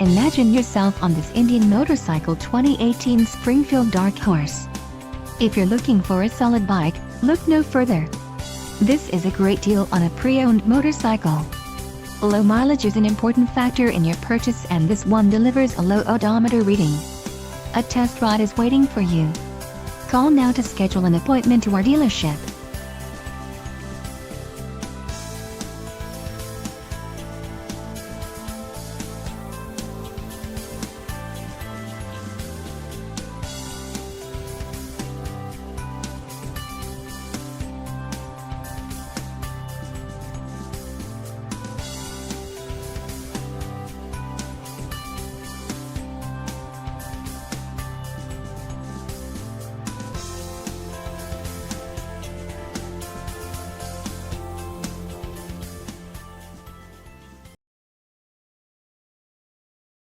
Imagine yourself on this Indian motorcycle 2018 Springfield Dark Horse. If you're looking for a solid bike, look no further. This is a great deal on a pre-owned motorcycle. Low mileage is an important factor in your purchase, and this one delivers a low odometer reading. A test ride is waiting for you. Call now to schedule an appointment to our dealership.